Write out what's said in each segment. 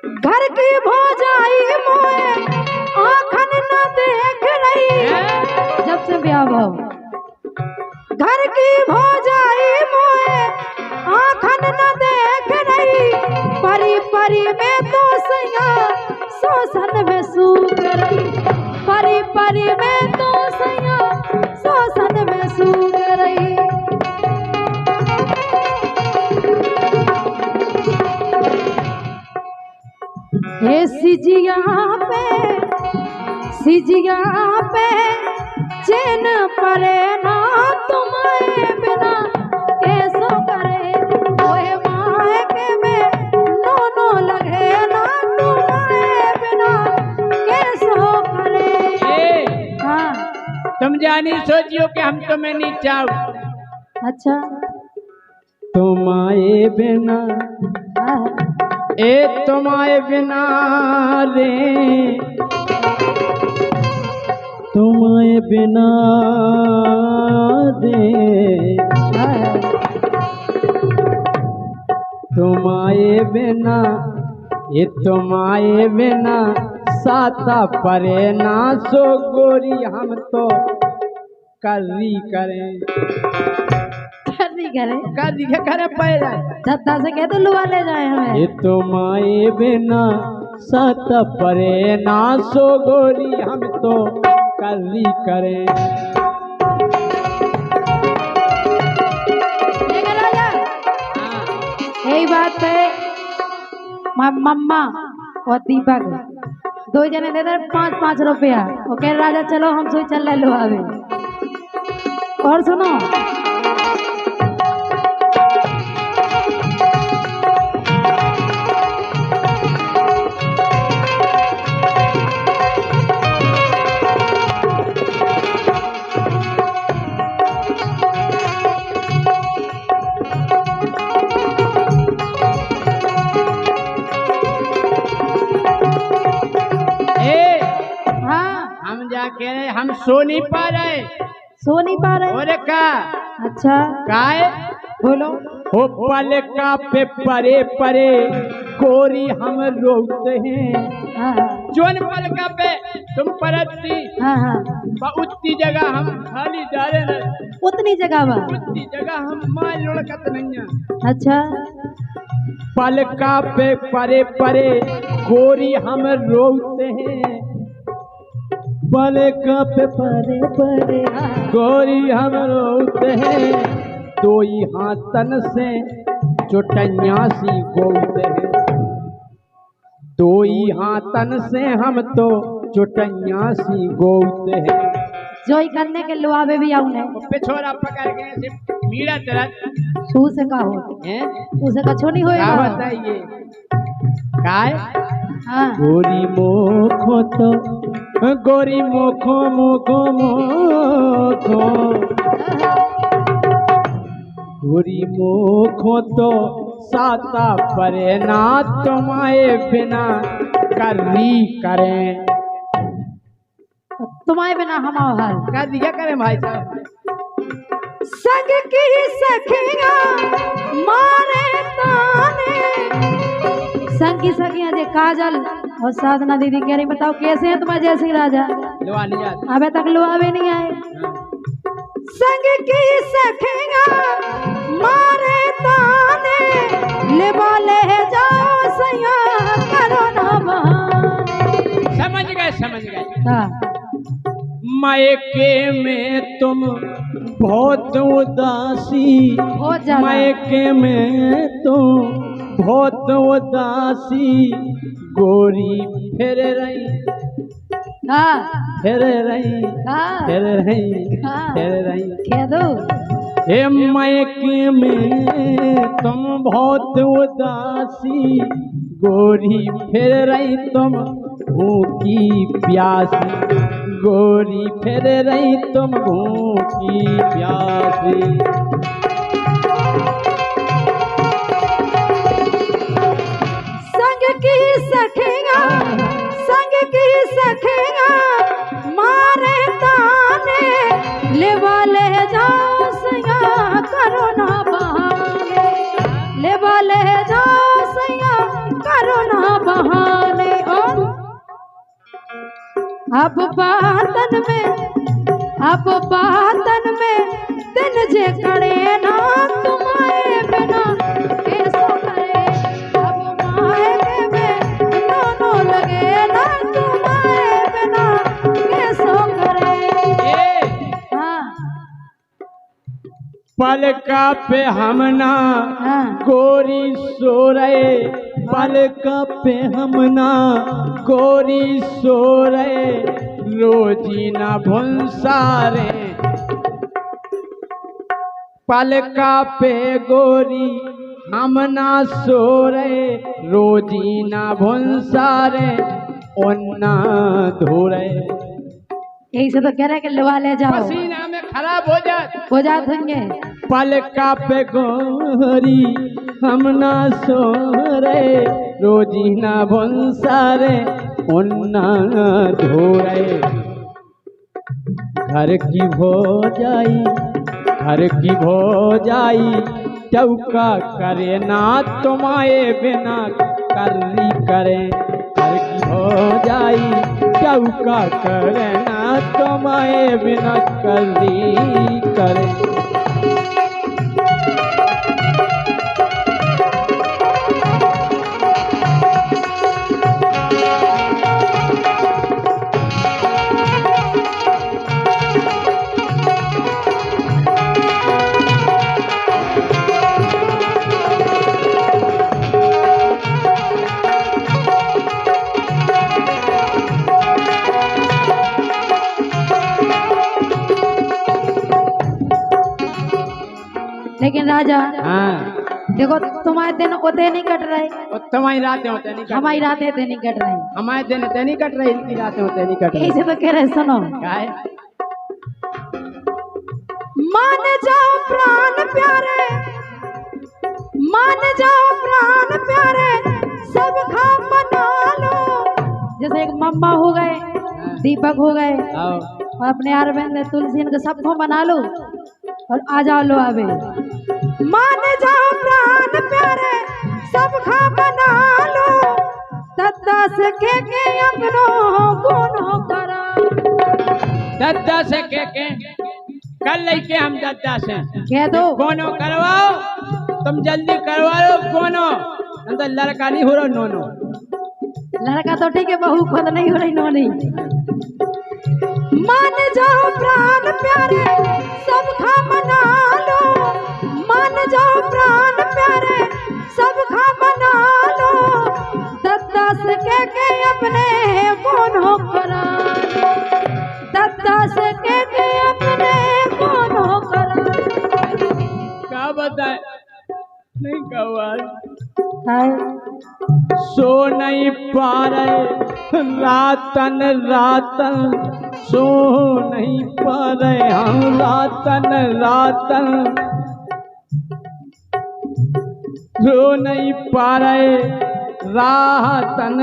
घर की भौजाई मोए आँखन न देख रही। जब से ब्याह भाव घर की भौजाई मोए आँखन न देख रही। परी परी में तो सैया शोषण में सूख रही। परी परी में तो सैया शोषण में सूख रही। हे सिजिया पे चैन परे ना तुम्हारे बिना कैसो करे। ओए माए के में नो लगे ना तुम्हारे बिना कैसो करे। हाँ तुम जानी सोचियो कि हम तुम्हें नहीं चाहो। अच्छा तुम्हारे बिना तुम्हारे बिना रे तुम्हारे बिना दे तुम्हारे बिना तुम्हारे बिना साता परे ना सो गोरी हम तो कर्री करें करे पैदा छत्ता से कहते लुआ ले जाए हमें। ये तुम्हारे बिना सत परे ना सो गोरी हम तो कर्री करें। यही बात है। मम्मा और दीपक दो जने दे दे 5-5 रुपया। ओके राजा चलो हम सोई चल लो अभी। और सुनो कह रहे हम सो नहीं पा रहे और का अच्छा काय बोलो हो पल का पे परे परे कोरी हम रोते हैं। जोन पल का पे तुम परती उतनी जगह हम खाली जा रहे हैं। उतनी जगह हम माल लुढ़कत नहीं। अच्छा पल का पे परे परे कोरी हम रोते हैं। पल का पे परे परे गोरी हम रोते हैं। दो ही हाथन से चुटैया सी गोते हैं। दो ही हाथन से हम तो चुटैया सी गोते हैं। जोई करने के लुआवे भी आउने पिछोरा पकड़ के ऐसे मीड़ा तरह सू से का हो हैं उसे कछो नहीं होएगा। बताइए काय हाँ गोरी मोखो तो गोरी मोखो मोखो मोखो गोरी मोखो तो साता परे ना तुम्हारे बिना कर्री करें। तुम्हारे बिना हम हाल क्या दिया करें भाई साहब। संग की सखियां मारे ताने संगी सखियां जे काजल और साधना दीदी कह रही बताओ कैसे हैं तुम्हारे जैसे राजा। लुआ नहीं आते अबे तक लुआवे नहीं आए। संग की सखियां मारे ताने लेबा ले जाओ सैया करो ना बहाने। समझ गए मायके में तुम बहुत उदासी। मायके में तुम बहुत उदासी गोरी फिर रही फिर रही कह दो हे मायके में तुम बहुत उदासी गोरी फिर रही तुम भूखी प्यासी। गोरी फिर रही तुम भूखी प्यासी। संग की सखियां मारे ताने लेवा ले जाओ सैया करो ना बहाने। लेवा ले जाओ सैया करो ना बहाने और अब बातन में दिन जे करे ना तुम्हारे बिना कैसो करे अब मायके में दोनों लगे ना तुम्हारे बिना कैसो करे। हाँ पलका पे हमना हाँ गोरी सो रहे, पलका पे हमना गोरी सो रहे, रोजीना भुंसारे। पलका पे गोरी हमना सो रहे, रोजीना भुंसारे, ओन्ना धो रहे। यही से तो कह रहे कि लवा ले जाओ, पसीना में खराब हो जात होंगे। पलका पे गोरी हमना सो रहे, रोजीना भुंसारे, ओन्ना धो रहे। घर की भौजाई चौका करे ना तुम्हारे बिना करली करे। घर की भौजाई चौका करे ना तुम्हारे बिना करली करे। लेकिन राजा हाँ देखो तुम्हारे दिन होते नहीं कट रहे, तुम्हारी रातें होते नहीं, हमारी रातें होते नहीं कट रही, हमारे दिन होते नहीं कट रही, इनकी रातें होते नहीं कट रही। ऐसे तो कह रहे सुनो, मान जाओ प्राण प्यारे, मान जाओ प्राण प्यारे, सब खा मना लो। जैसे एक मम्मा हो गए, दीपक हो गए, और अपने अरविंद तुलसी इनके सबको मना लो और आ जाओ लो आवे। मान जाओ प्राण प्यारे, सब खा बना लो, दद्दा से के अपनो गुनो करा। दद्दा से के कल लेके हम दद्दा से कह दो गोनो करवाओ, तुम जल्दी करवा लो गोनो, अंदर लड़का नहीं हो रहा नोनो। लड़का तो ठीक है, बहू खुद नहीं हो रही नोनी। मान जाओ प्राण प्यारे, सब खा मना लो, मान जाओ प्राण प्यारे, सब खा मना लो, दद्दा से के अपने कोनो करा, दद्दा से के अपने कोनो करा। क्या बताए नहीं कहा सो नहीं पा रहे रातन सो नहीं पा रहे हम रातन सो नहीं पा रहे रातन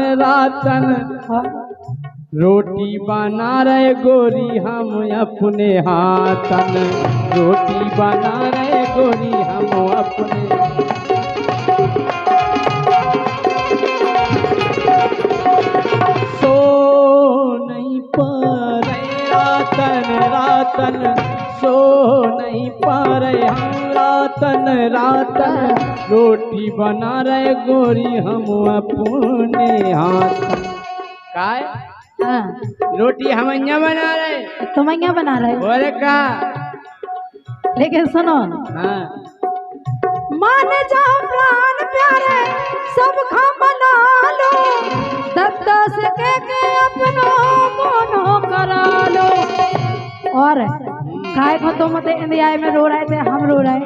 रोटी बना रहे गोरी हम अपने हाथन, रोटी बना रहे गोरी हम अपने। सो नहीं पा रहे रातन सो नहीं पा रहे हम रातन रोटी बना रहे गोरी हम अपने हाथ। काय रोटी हम बना रहे, तुम बना रहे और का। लेकिन सुनो मान जाओ प्राण प्यारे, सब खा बना लो, दद्दा से के अपनो कोनो करा लो। और काय को तो मत इंडिया में रो रहे थे, हम रो रहे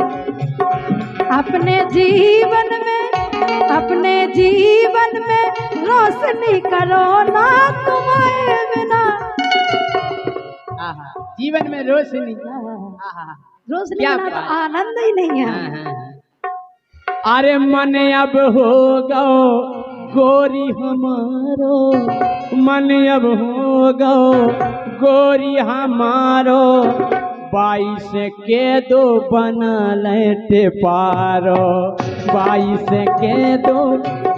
अपने जीवन में रोशनी करो ना तुम्हारे बिना। जीवन में रोशनी रोशनी बिना तो आनंद ही नहीं है। अरे मन अब हो गो गोरी हमारो, मन अब हो गो गोरी हमारो, 22 के दो बना लेटे पारो, 22 के दो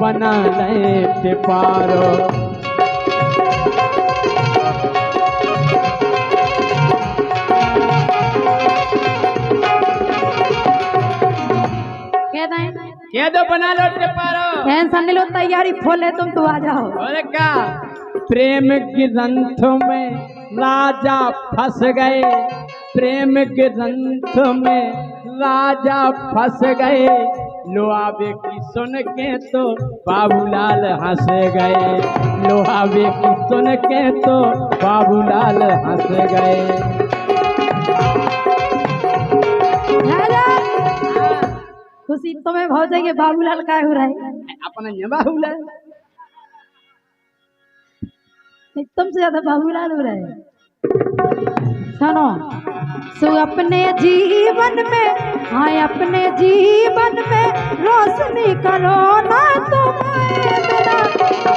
बना ले पारो। कह दो बना लो पारो। टेंशन नहीं लो, तैयारी फुल है, तुम तो आ जाओ। और क्या प्रेम ग्रंथ में राजा फंस गए, प्रेम ग्रंथ में राजा फंस गए, लोहावे की सुन के तो बाबूलाल हंस गए, लोहावे की सुन के तो बाबूलाल हंस गए। खुशी तुम्हें भाव जाइए, बाबूलाल का हो रहा है अपना ये बाबूलाल, तुमसे ज्यादा बाबूलाल हो रहा है। सुनो, सो अपने जीवन में, हाँ अपने जीवन में रोशनी करो ना, तुम्हारे बिना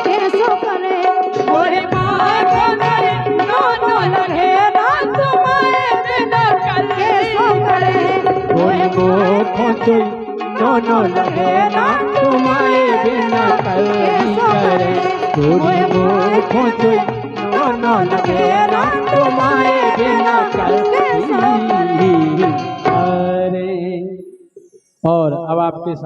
कैसो करे कोई बात करे, नो नो लगे ना, तुम्हारे बिना कैसो करे कोई कोई नो नो लगे ना, तुम्हारे बिना कल करे, कोई कोई नो नो लगे ना, तुम्हारे बिना कल करे। और अब आपके साथ